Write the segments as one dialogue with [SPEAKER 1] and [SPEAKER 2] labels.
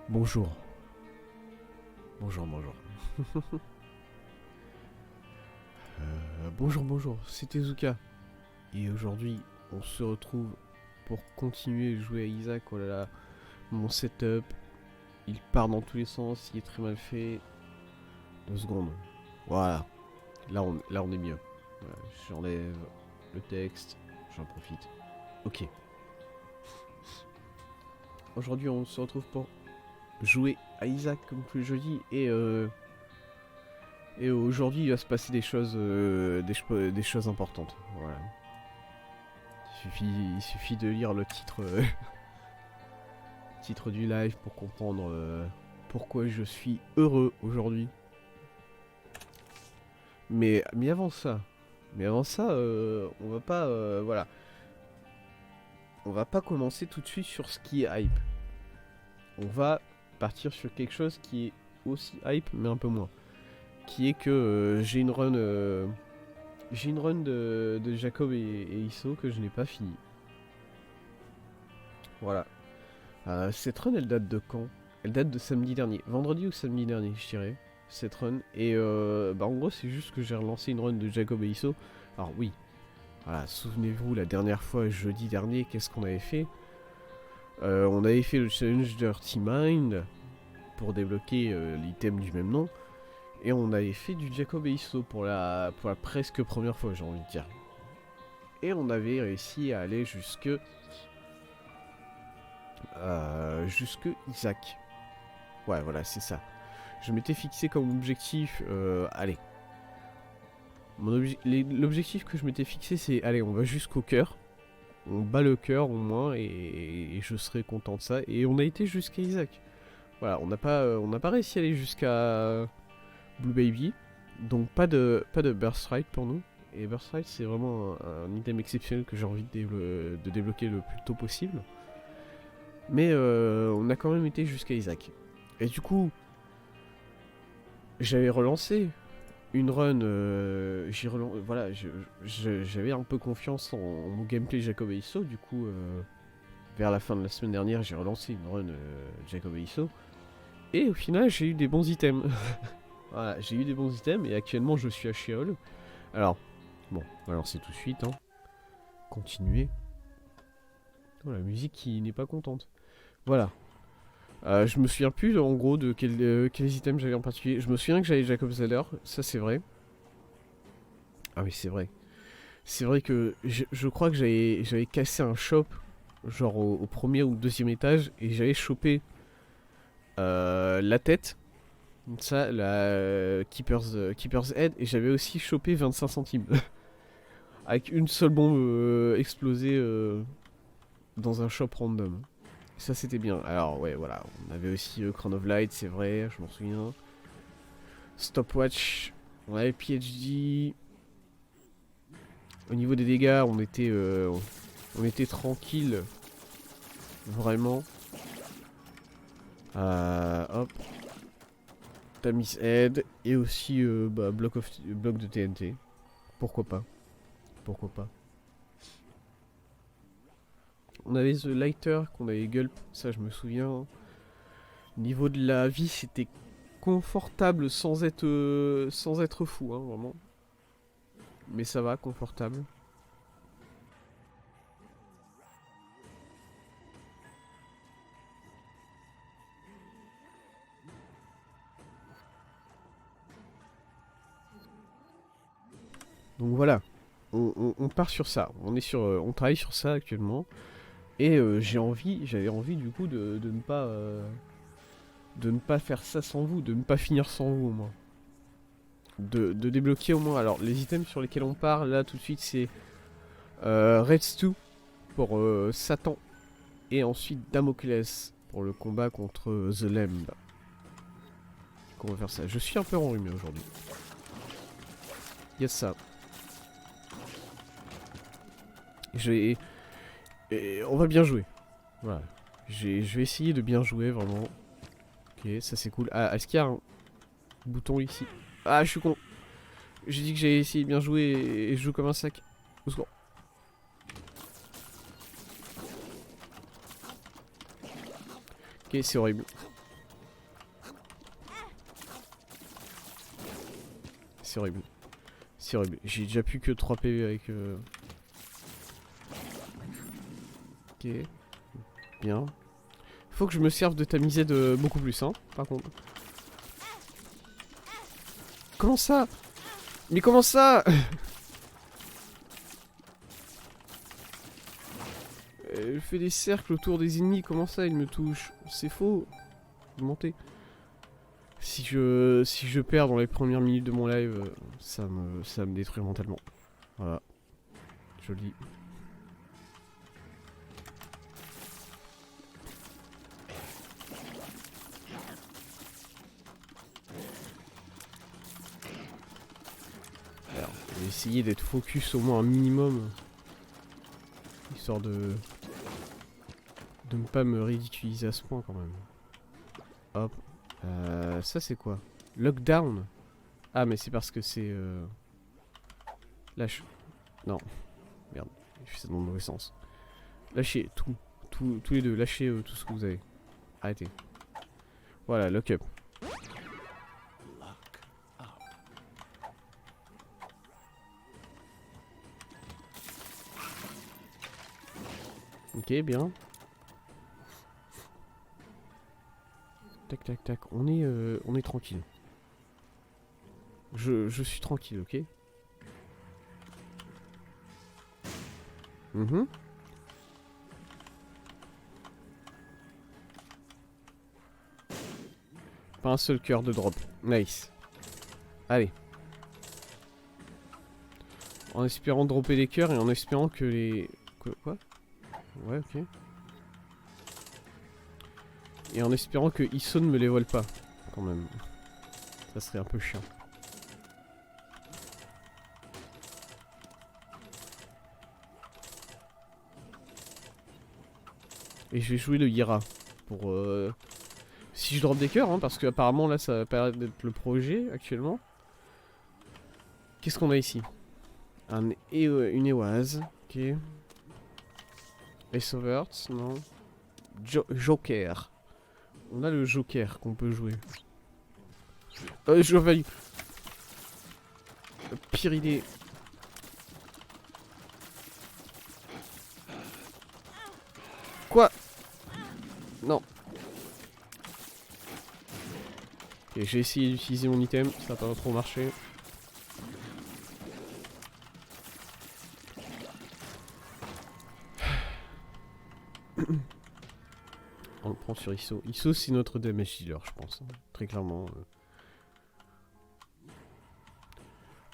[SPEAKER 1] Bonjour. Bonjour. Bonjour, c'est Tezuka. Et aujourd'hui, on se retrouve pour continuer de jouer à Isaac. Oh là là, mon setup, il part dans tous les sens, il est très mal fait. 2 secondes. Voilà, là on est mieux. Voilà, j'enlève le texte, j'en profite. Ok. Aujourd'hui, on se retrouve pour jouer à Isaac comme tous les jeudis et aujourd'hui, il va se passer des choses, des choses importantes. Voilà. Il suffit de lire le titre, titre du live pour comprendre pourquoi je suis heureux aujourd'hui. Mais avant ça, on va pas, voilà, on va pas commencer tout de suite sur ce qui est hype. On va partir sur quelque chose qui est aussi hype, mais un peu moins. Qui est que j'ai une run de Jacob et Isso que je n'ai pas fini. Voilà. Cette run, elle date de quand? Elle date de samedi dernier. Vendredi ou samedi dernier, je dirais. Cette run. Et en gros, c'est juste que j'ai relancé une run de Jacob et Isso. Alors oui. Voilà, souvenez-vous, la dernière fois, jeudi dernier, qu'est-ce qu'on avait fait? On avait fait le challenge Dirty Mind pour débloquer l'item du même nom. Et on avait fait du Jacob et Isso pour la presque première fois, j'ai envie de dire. Et on avait réussi à aller jusque Isaac. Ouais, voilà, c'est ça. Je m'étais fixé comme objectif, allez. L'objectif que je m'étais fixé, c'est, allez, on va jusqu'au cœur. On bat le cœur au moins, et je serai content de ça. Et on a été jusqu'à Isaac. Voilà, on n'a pas réussi à aller jusqu'à Blue Baby. Donc pas de Birthright pour nous. Et Birthright, c'est vraiment un item exceptionnel que j'ai envie de débloquer le plus tôt possible. Mais on a quand même été jusqu'à Isaac. Et du coup, j'avais relancé une run. Voilà, j'avais un peu confiance en mon gameplay Jacob et Isso. Du coup, vers la fin de la semaine dernière, j'ai relancé une run Jacob et Isso. Et au final, j'ai eu des bons items. Voilà, j'ai eu des bons items et actuellement, je suis à Sheol. Alors, bon, on va lancer tout de suite. Hein. Continuer. Oh, la musique qui n'est pas contente. Voilà. Je me souviens plus en gros de quels items j'avais en particulier. Je me souviens que j'avais Jacob Zeller, ça c'est vrai. Ah oui, c'est vrai. C'est vrai que je crois que j'avais cassé un shop, genre au premier ou deuxième étage, et j'avais chopé la tête, ça, la Keeper's Head, et j'avais aussi chopé 25 centimes. Avec une seule bombe explosée dans un shop random. Ça c'était bien. Alors ouais, voilà, on avait aussi Crown of Light, c'est vrai, je m'en souviens. Stopwatch, on avait PhD. Au niveau des dégâts, on était tranquille, vraiment. Hop, Tamis Head et aussi bloc de TNT. Pourquoi pas? Pourquoi pas? On avait The Lighter qu'on avait gulp, ça je me souviens. Niveau de la vie, c'était confortable sans être fou, hein, vraiment. Mais ça va, confortable. Donc voilà, on part sur ça. On travaille sur ça actuellement. Et j'avais envie du coup de ne pas faire ça sans vous, de ne pas finir sans vous au moins. De débloquer au moins. Alors les items sur lesquels on part là tout de suite c'est Red Stew pour Satan et ensuite Damoclès pour le combat contre The Lamb. On va faire ça. Je suis un peu enrhumé aujourd'hui. Yes ça. Et on va bien jouer. Voilà. Je vais essayer de bien jouer vraiment. Ok, ça c'est cool. Ah, est-ce qu'il y a un bouton ici? Ah, je suis con. J'ai dit que j'allais essayer de bien jouer et je joue comme un sac. Au secours. Ok, c'est horrible. c'est horrible. C'est horrible. J'ai déjà plus que 3 PV avec... Ok. Bien. Faut que je me serve de tamiser de beaucoup plus, hein, par contre. Comment ça? Mais comment ça? Je fais des cercles autour des ennemis, comment ça, ils me touchent? C'est faux. Monter. Si je perds dans les premières minutes de mon live, ça me détruit mentalement. Voilà. Je le dis. Alors, je vais essayer d'être focus au moins un minimum. Histoire de ne pas me ridiculiser à ce point quand même. Hop. Ça c'est quoi? Lockdown. Ah mais c'est parce que c'est... Lâche. Non. Merde. Je fais ça dans le mauvais sens. Lâchez tout. Tous les deux. Lâchez tout ce que vous avez. Arrêtez. Voilà, lock up. Ok, bien. Tac, tac, tac. On est tranquille. Je suis tranquille, ok? Pas un seul cœur de drop. Nice. Allez. En espérant dropper des cœurs et en espérant que les... Quoi? Ouais, ok. Et en espérant que Isso ne me les vole pas, quand même. Ça serait un peu chiant. Et je vais jouer le Hira. Pour... Si je drop des cœurs, hein, parce que apparemment là ça va paraître d'être le projet actuellement. Qu'est-ce qu'on a ici? Une Eoaz. Ok. Esovert, non. Joker. On a le Joker qu'on peut jouer. Je value. Pire idée. Quoi? Non. Ok, j'ai essayé d'utiliser mon item, ça n'a pas trop marché. On le prend sur Isso. Isso c'est notre damage dealer je pense. Hein. Très clairement.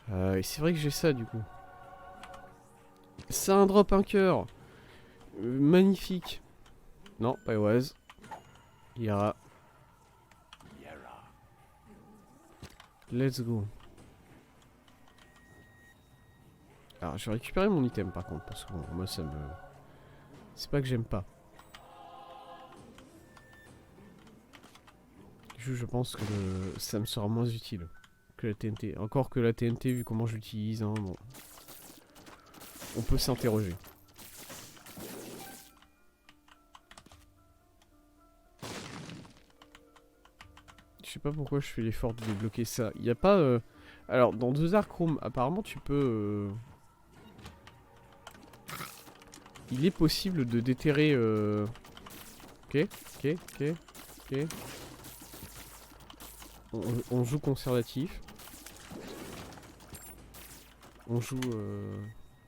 [SPEAKER 1] Et c'est vrai que j'ai ça du coup. Ça un drop un cœur. Magnifique. Non, pas Oaz. Yara. Let's go. Alors je vais récupérer mon item par contre parce que bon, moi ça me... C'est pas que j'aime pas. Je pense que ça me sera moins utile que la TNT. Encore que la TNT vu comment je l'utilise, hein, bon. On peut s'interroger. Je sais pas pourquoi je fais l'effort de débloquer ça. Il n'y a pas... Alors, dans The Dark Room, apparemment, tu peux... Il est possible de déterrer... Ok. On joue conservatif. On joue...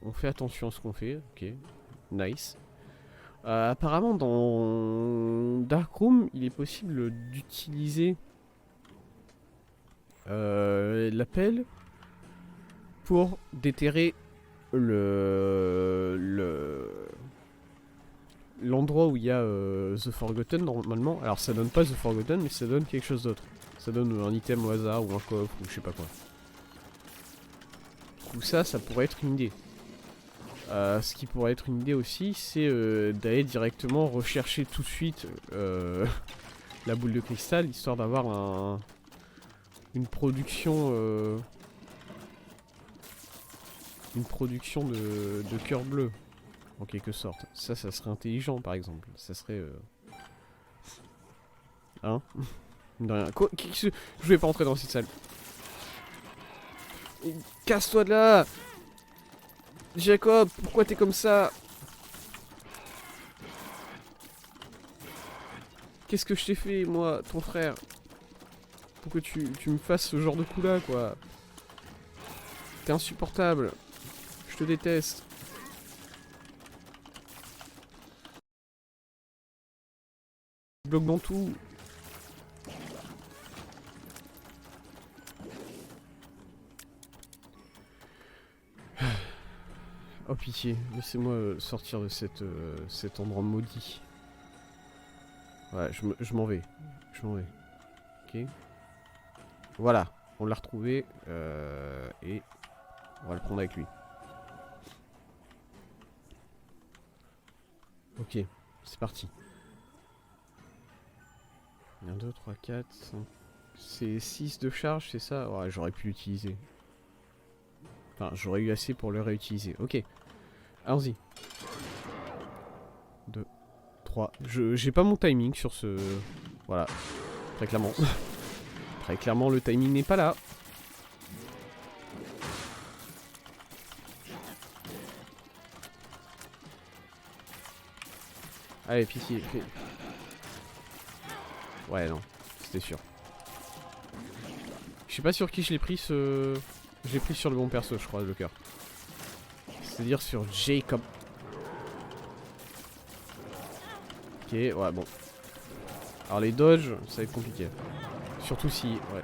[SPEAKER 1] On fait attention à ce qu'on fait. Ok. Nice. Apparemment, dans Dark Room, il est possible d'utiliser... l'appel pour déterrer l'endroit où il y a The Forgotten normalement. Alors ça donne pas The Forgotten mais ça donne quelque chose d'autre. Ça donne un item au hasard ou un coffre ou je sais pas quoi. Du coup ça pourrait être une idée. Ce qui pourrait être une idée aussi c'est d'aller directement rechercher tout de suite la boule de cristal histoire d'avoir une production de cœur bleu en quelque sorte. Ça serait intelligent par exemple. Ça serait hein. De rien. Quoi, je vais pas rentrer dans cette salle. Casse-toi de là! Jacob, pourquoi t'es comme ça? Qu'est-ce que je t'ai fait, moi, ton frère? Pour que tu me fasses ce genre de coup là, quoi. T'es insupportable. Je te déteste. Je bloque dans tout. Oh pitié, laissez-moi sortir de cet endroit maudit. Ouais, je m'en vais. Je m'en vais. Ok. Voilà, on l'a retrouvé. Et on va le prendre avec lui. Ok, c'est parti. 1, 2, 3, 4, 5. C'est 6 de charge, c'est ça? Ouais, j'aurais pu l'utiliser. Enfin, j'aurais eu assez pour le réutiliser. Ok. Allons-y. 2, 3. J'ai pas mon timing sur ce... Voilà. Très clairement. Très clairement, le timing n'est pas là. Allez, pitié. Ouais, non. C'était sûr. Je suis pas sur qui je l'ai pris ce... J'ai pris sur le bon perso, je crois, le cœur. C'est-à-dire sur Jacob. Ok, ouais, bon. Alors les dodges, ça va être compliqué. Surtout si... Ouais.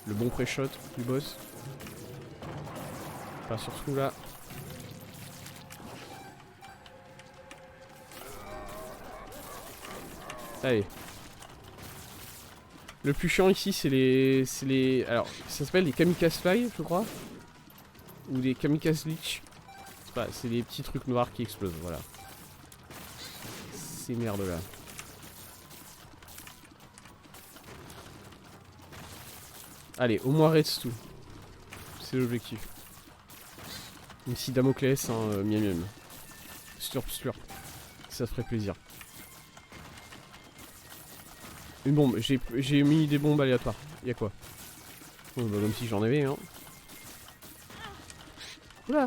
[SPEAKER 1] Le bon pré-shot du boss. Enfin, surtout là. Allez. Le plus chiant ici, c'est les... Alors, ça s'appelle les kamikaze fly, je crois. Ou des kamikaze leech. C'est les petits trucs noirs qui explosent, voilà. Ces merdes là. Allez, au moins reste tout. C'est l'objectif. Même si Damoclès, hein, miam miam. Slurp slurp. Ça ferait plaisir. Une bombe, j'ai mis des bombes aléatoires. Y'a quoi? Oh, bah, comme si j'en avais, hein. Oula!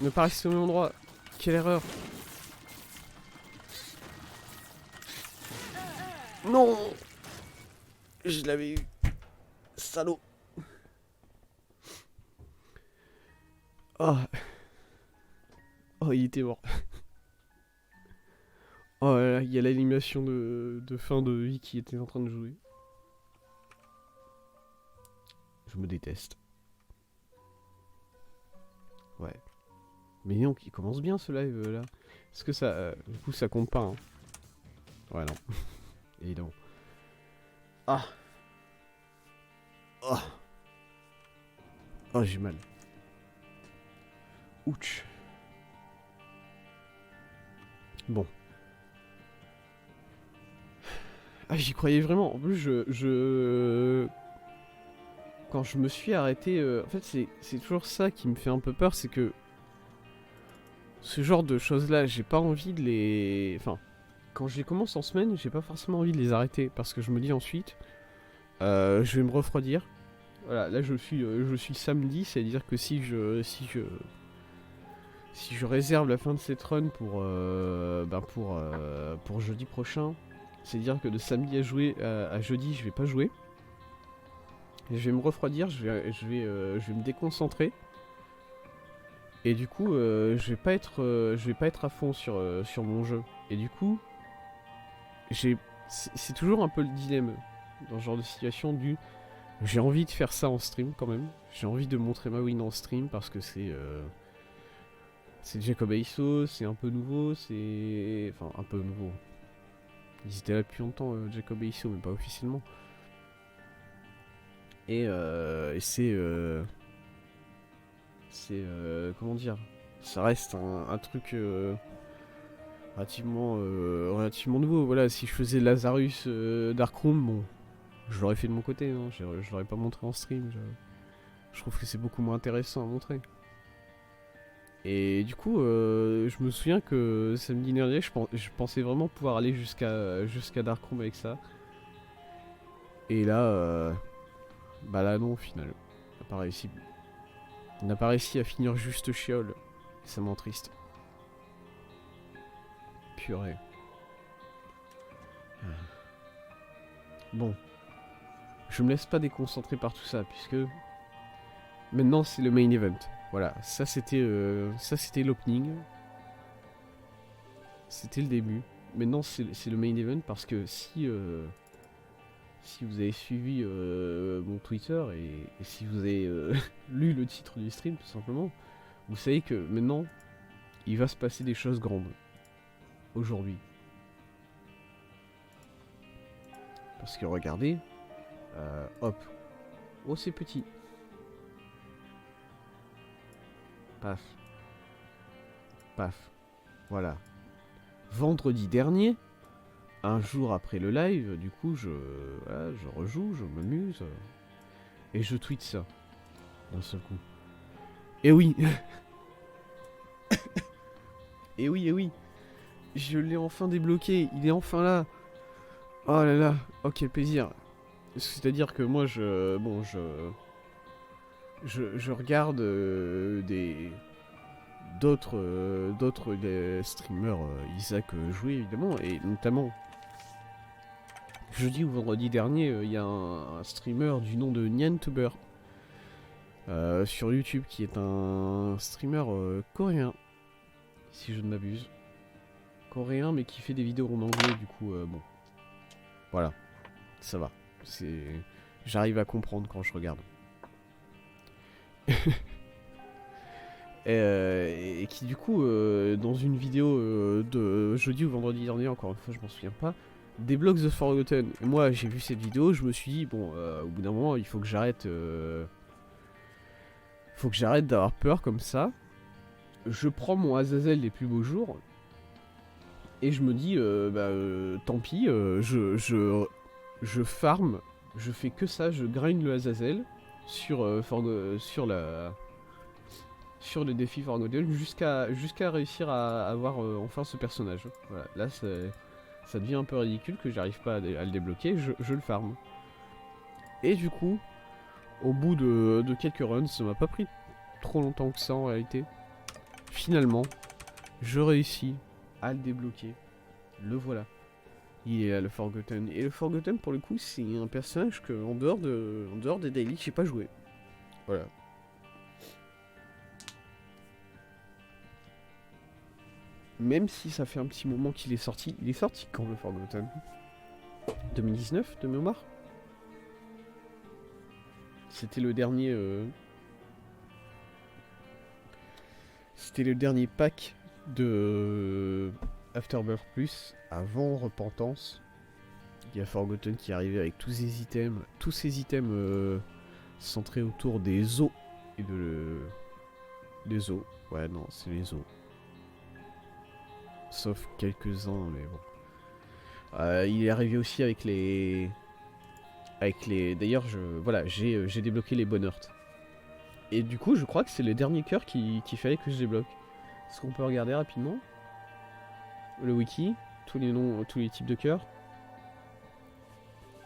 [SPEAKER 1] Ne pas rester au même endroit. Quelle erreur! Non! Je l'avais eu. Salaud! Oh! Oh, il était mort. Oh là là, il y a l'animation de fin de vie qui était en train de jouer. Je me déteste. Ouais. Mais non, il commence bien ce live là. Est-ce que ça... du coup ça compte pas hein. Ouais non. Évidemment. Ah. Oh. Oh j'ai mal. Ouch. Bon. Ah j'y croyais vraiment. En plus quand je me suis arrêté... En fait c'est toujours ça qui me fait un peu peur, c'est que... Ce genre de choses là, j'ai pas envie de les... Enfin... Quand je les commence en semaine, j'ai pas forcément envie de les arrêter. Parce que je me dis ensuite... je vais me refroidir. Voilà, là je suis samedi, c'est-à-dire que si je réserve la fin de cette run pour jeudi prochain, c'est-à-dire que de samedi à jeudi, je vais pas jouer. Et je vais me refroidir, je vais me déconcentrer. Et du coup, je vais pas être à fond sur mon jeu. Et du coup, c'est toujours un peu le dilemme dans ce genre de situation du... J'ai envie de faire ça en stream quand même. J'ai envie de montrer ma win en stream parce que c'est Jacob Aiso, c'est un peu nouveau, c'est... Enfin, un peu nouveau. Ils étaient là depuis longtemps, Jacob Aiso, mais pas officiellement. Et c'est... comment dire? Ça reste un truc relativement nouveau. Voilà, si je faisais Lazarus Darkroom, bon... Je l'aurais fait de mon côté, hein. Je l'aurais pas montré en stream. Je trouve que c'est beaucoup moins intéressant à montrer. Et du coup, je me souviens que samedi dernier, je pensais vraiment pouvoir aller jusqu'à Darkroom avec ça. Et là, bah là non, au final. On n'a pas réussi. On n'a pas réussi à finir juste Sheol. Ça m'entriste. Purée. Bon. Je me laisse pas déconcentrer par tout ça, puisque... Maintenant, c'est le main event. Voilà, ça c'était l'opening. C'était le début. Maintenant, c'est le main event, parce que si vous avez suivi mon Twitter, et si vous avez lu le titre du stream, tout simplement, vous savez que maintenant, il va se passer des choses grandes. Aujourd'hui. Parce que regardez, hop, oh c'est petit, paf, paf, voilà. Vendredi dernier, un jour après le live, du coup voilà, je rejoue, je m'amuse, et je tweete ça, d'un seul coup. Et oui, et oui, et oui, je l'ai enfin débloqué, il est enfin là. Oh là là, oh quel plaisir. C'est-à-dire que moi je regarde d'autres streamers Isaac jouer évidemment, et notamment jeudi ou vendredi dernier il y a un streamer du nom de Nyantuber sur YouTube qui est un streamer coréen, si je ne m'abuse. Coréen mais qui fait des vidéos en anglais, du coup bon. Voilà, ça va. J'arrive à comprendre quand je regarde. Et qui du coup, dans une vidéo de jeudi ou vendredi dernier, encore une fois je m'en souviens pas, débloque The Forgotten. Et moi j'ai vu cette vidéo, je me suis dit, bon, au bout d'un moment il faut que j'arrête d'avoir peur comme ça. Je prends mon Azazel des plus beaux jours, et je me dis, tant pis, je farm, je fais que ça, je grind le Azazel sur le défi Forgotten jusqu'à réussir à avoir enfin ce personnage. Voilà, là ça devient un peu ridicule que j'arrive pas à le débloquer, je le farm. Et du coup, au bout de quelques runs, ça m'a pas pris trop longtemps que ça en réalité. Finalement, je réussis à le débloquer. Le voilà. Il est là, le Forgotten. Et le Forgotten, pour le coup, c'est un personnage que, en dehors des daily, j'ai pas joué. Voilà. Même si ça fait un petit moment qu'il est sorti. Il est sorti quand, le Forgotten? 2019, de mémoire? C'était le dernier... C'était le dernier pack de Afterbirth Plus avant Repentance. Il y a Forgotten qui est arrivé avec tous ces items centrés autour des os et des os. Ouais, non, c'est les os. Sauf quelques-uns, mais bon. Il est arrivé aussi avec les... D'ailleurs, j'ai débloqué les Bonne Heart. Et du coup, je crois que c'est le dernier cœur qu'il fallait que je débloque. Est-ce qu'on peut regarder rapidement le wiki, tous les types de cœurs.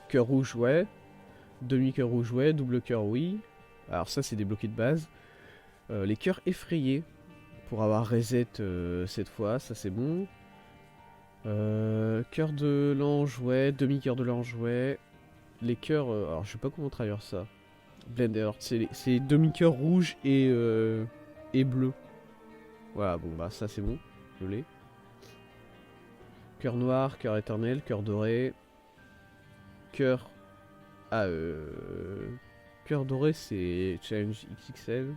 [SPEAKER 1] Cœur rouge, ouais. Demi-cœur rouge, ouais. Double cœur, oui. Alors ça, c'est débloqué de base. Les cœurs effrayés, pour avoir reset cette fois, ça c'est bon. Cœur de l'ange, ouais. Demi-cœur de l'ange, ouais. Les cœurs, alors je sais pas comment traduire ça. Blender, c'est demi-cœur rouge et bleu. Voilà, bon bah ça c'est bon, je l'ai. Cœur noir, cœur éternel, cœur doré. Cœur... Ah, cœur doré, c'est Challenge XXL.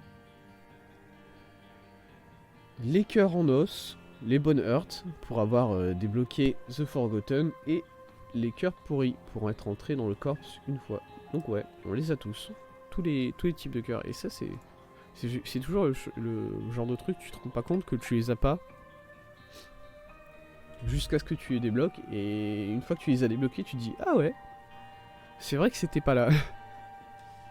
[SPEAKER 1] Les cœurs en os, les Bonne Heart, pour avoir débloqué The Forgotten. Et les cœurs pourris, pour être entré dans le corps une fois. Donc ouais, on les a tous. Tous les types de cœurs. Et ça, c'est toujours le genre de truc, tu te rends pas compte que tu les as pas. Jusqu'à ce que tu les débloques. Et une fois que tu les as débloqués, tu te dis, ah ouais. C'est vrai que c'était pas là.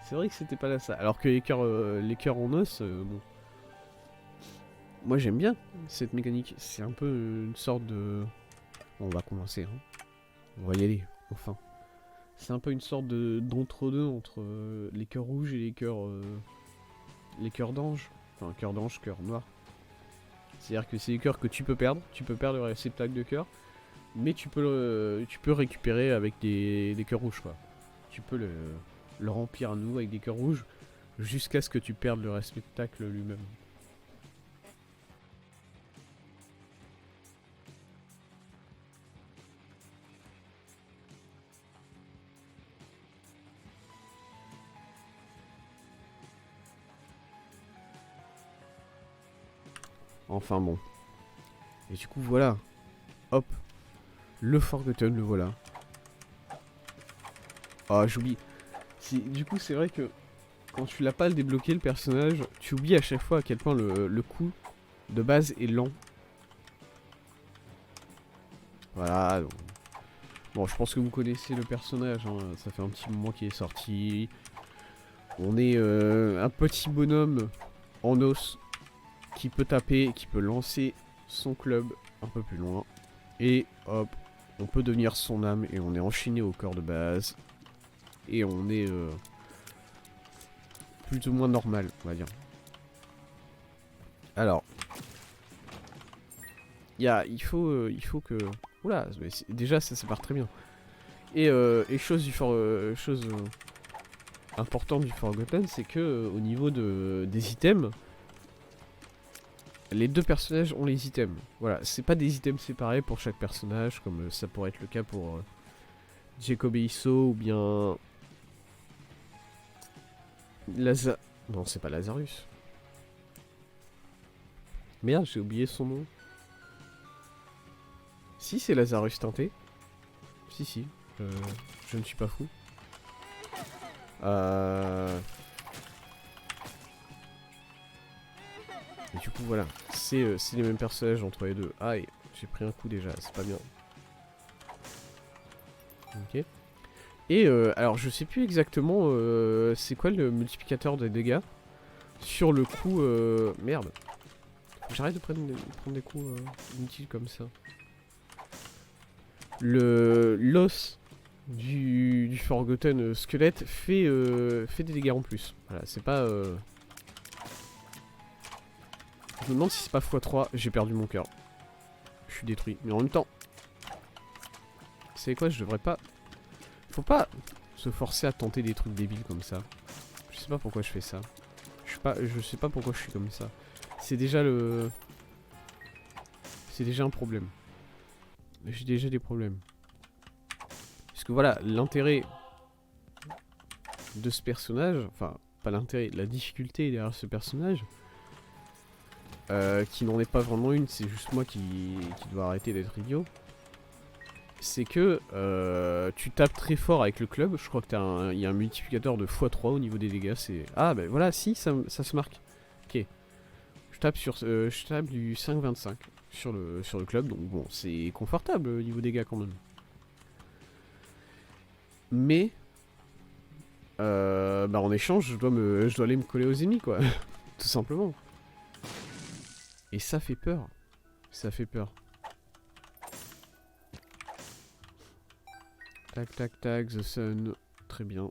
[SPEAKER 1] C'est vrai que c'était pas là ça. Alors que les cœurs en os, bon. moi j'aime bien cette mécanique. C'est un peu une sorte de... Bon, on va commencer, hein. On va y aller, enfin. C'est un peu une sorte de d'entre-deux entre les cœurs rouges et les cœurs d'ange. Enfin, cœur d'ange, cœur noir. C'est-à-dire que c'est des cœurs que tu peux perdre. Tu peux perdre le réceptacle de cœur. Mais tu peux récupérer avec des cœurs rouges, quoi. Tu peux le remplir à nouveau avec des cœurs rouges jusqu'à ce que tu perdes le réceptacle lui-même. Enfin bon. Et du coup, voilà. Hop. Le Forgotten, le voilà. Ah, j'oublie. Du coup, c'est vrai que quand tu l'as pas débloqué, le personnage, tu oublies à chaque fois à quel point le coup de base est lent. Voilà. Donc... Bon, je pense que vous connaissez le personnage. Hein. Ça fait un petit moment qu'il est sorti. On est un petit bonhomme en os qui peut taper, qui peut lancer son club un peu plus loin. Et hop, on peut devenir son âme et on est enchaîné au corps de base. Et on est plus ou moins normal, on va dire. Alors, il faut que... Oula, déjà ça part très bien. Et chose importante du Forgotten, c'est que au niveau des items, les deux personnages ont les items. Voilà, c'est pas des items séparés pour chaque personnage, comme ça pourrait être le cas pour Jacob et Isso, ou bien... Non, c'est pas Lazarus. Merde, j'ai oublié son nom. Si, c'est Lazarus teinté. Si, je ne suis pas fou. Et du coup, voilà. C'est les mêmes personnages entre les deux. Aïe, j'ai pris un coup déjà, c'est pas bien. Ok. Et alors, je sais plus exactement c'est quoi le multiplicateur des dégâts. Sur le coup... Merde. J'arrête de prendre des coups inutiles comme ça. L'os du Forgotten squelette fait des dégâts en plus. Voilà, c'est pas... Je me demande si c'est pas x3, j'ai perdu mon cœur. Je suis détruit. Mais en même temps... Vous savez quoi, je devrais pas... Faut pas se forcer à tenter des trucs débiles comme ça. Je sais pas pourquoi je fais ça. Je sais pas pourquoi je suis comme ça. C'est déjà le... C'est déjà un problème. J'ai déjà des problèmes. Parce que voilà, l'intérêt de ce personnage, enfin, pas l'intérêt, la difficulté derrière ce personnage, qui n'en est pas vraiment une, c'est juste moi qui dois arrêter d'être idiot, c'est que tu tapes très fort avec le club, je crois que il y a un multiplicateur de x3 au niveau des dégâts, c'est... Ah ben voilà, si, ça se marque. Ok. Je tape du 5,25 sur le club, donc bon, c'est confortable au niveau dégâts quand même. Mais... bah en échange, je dois aller me coller aux ennemis, quoi. Tout simplement. Et ça fait peur. Ça fait peur. Tac, tac, tac, The Sun. Très bien.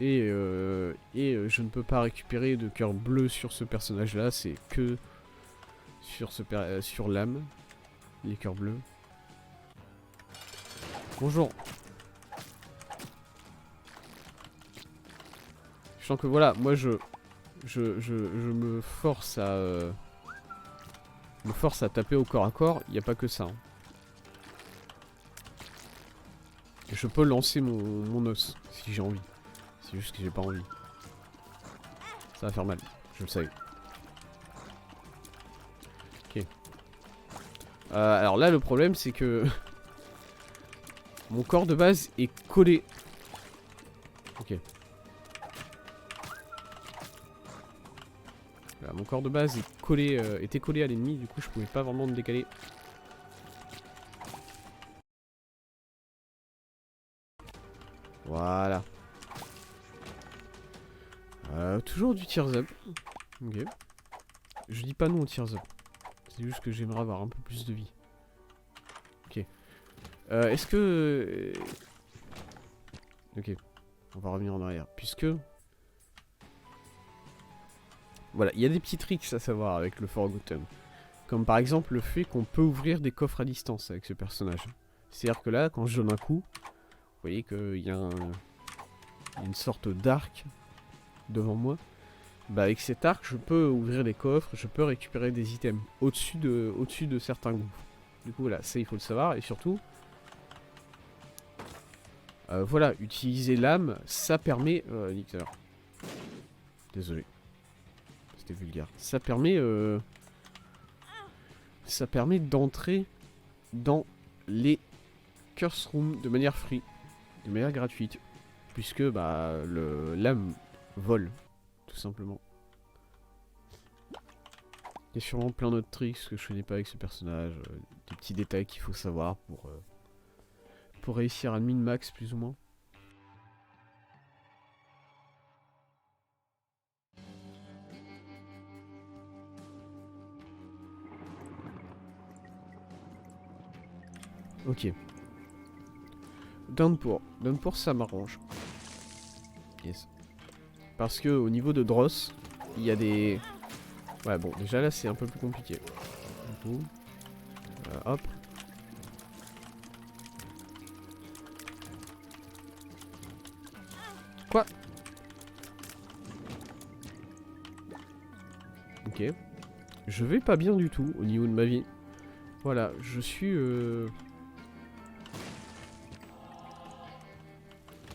[SPEAKER 1] Et je ne peux pas récupérer de cœur bleu sur ce personnage-là. C'est que sur l'âme. Les cœurs bleus. Bonjour. Je sens que voilà, moi je me force à taper au corps à corps, il n'y a pas que ça. Hein. Je peux lancer mon os si j'ai envie. C'est juste que j'ai pas envie. Ça va faire mal, je le sais. Ok. Alors là le problème c'est que mon corps de base est collé. Ok. Voilà, mon corps de base est collé, était collé à l'ennemi, du coup je pouvais pas vraiment me décaler. Voilà. Toujours du tears up. Ok. Je dis pas non au Tears Up. C'est juste que j'aimerais avoir un peu plus de vie. Ok. Est-ce que... Ok. On va revenir en arrière. Puisque... Voilà, il y a des petits tricks à savoir avec le Forgotten. Comme par exemple le fait qu'on peut ouvrir des coffres à distance avec ce personnage. C'est-à-dire que là, quand je donne un coup, vous voyez qu'il y a une sorte d'arc devant moi. Bah avec cet arc, je peux ouvrir des coffres, je peux récupérer des items au-dessus de certains gouffres. Du coup, voilà, ça il faut le savoir. Et surtout, voilà, utiliser l'âme, ça permet... Nick, désolé. C'était vulgaire. Ça permet d'entrer dans les curse rooms de manière free, de manière gratuite, puisque bah l'âme vole, tout simplement. Il y a sûrement plein d'autres tricks que je connais pas avec ce personnage, des petits détails qu'il faut savoir pour réussir à min-max plus ou moins. Ok. Downpour. Downpour, ça m'arrange. Yes. Parce que au niveau de Dross, il y a des... Ouais, bon, déjà là, c'est un peu plus compliqué. Du coup... hop. Quoi? Ok. Je vais pas bien du tout au niveau de ma vie. Voilà, je suis...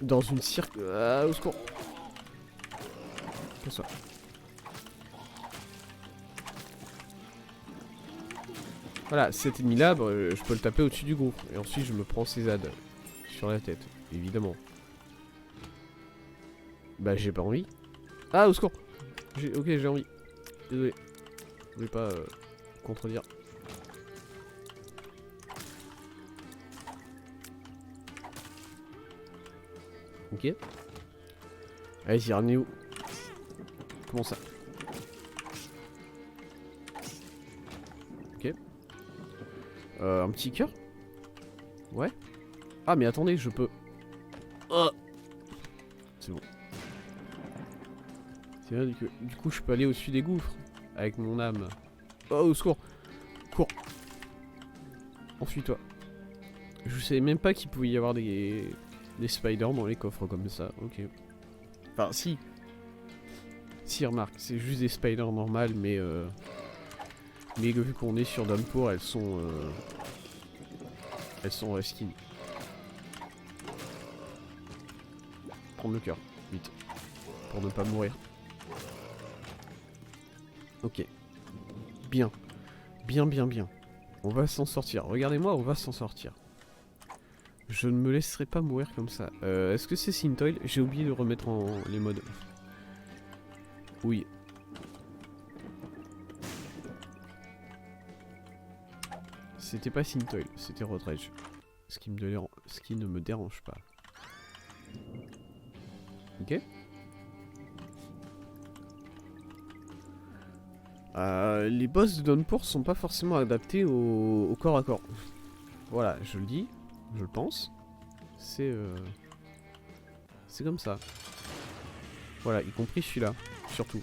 [SPEAKER 1] dans une au secours. Casse-toi. Voilà, cet ennemi là, je peux le taper au-dessus du groupe. Et ensuite je me prends ses ZAD sur la tête, évidemment. Bah j'ai pas envie. Ah, au secours. Ok, j'ai envie. Désolé. Je voulais pas contredire. Ok. Allez-y, ramenez où? Comment ça? Ok. Un petit cœur? Ouais. Ah mais attendez, je peux... Oh, c'est bon. C'est vrai que du coup je peux aller au-dessus des gouffres avec mon âme. Oh, au secours. Cours. Enfuis-toi. Je savais même pas qu'il pouvait y avoir des spiders dans les coffres comme ça. Ok. Enfin si. Si, remarque, c'est juste des spiders normales, mais vu qu'on est sur Downpour, elles sont reskin. Prendre le cœur, vite, pour ne pas mourir. Ok, bien, bien. On va s'en sortir. Regardez-moi, on va s'en sortir. Je ne me laisserai pas mourir comme ça. Est-ce que c'est Syntoil? J'ai oublié de remettre en les modes. Oui. C'était pas Syntoil, c'était Rodrege. Ce qui ne me dérange pas. Ok. Les boss de Downpour sont pas forcément adaptés au corps à corps. Voilà, je le dis, je le pense. C'est comme ça. Voilà, y compris celui-là, surtout.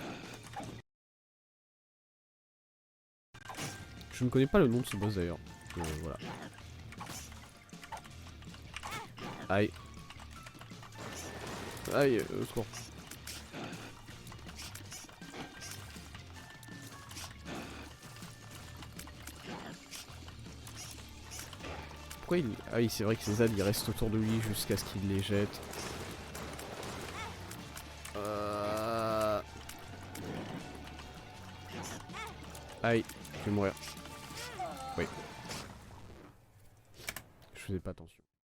[SPEAKER 1] Je ne connais pas le nom de ce boss d'ailleurs. Voilà. Aïe. Aïe, au secours. Pourquoi il... Ah oui, c'est vrai que ces ZAD, ils restent autour de lui jusqu'à ce qu'il les jette. Aïe, je vais mourir. Oui. Je faisais pas attention.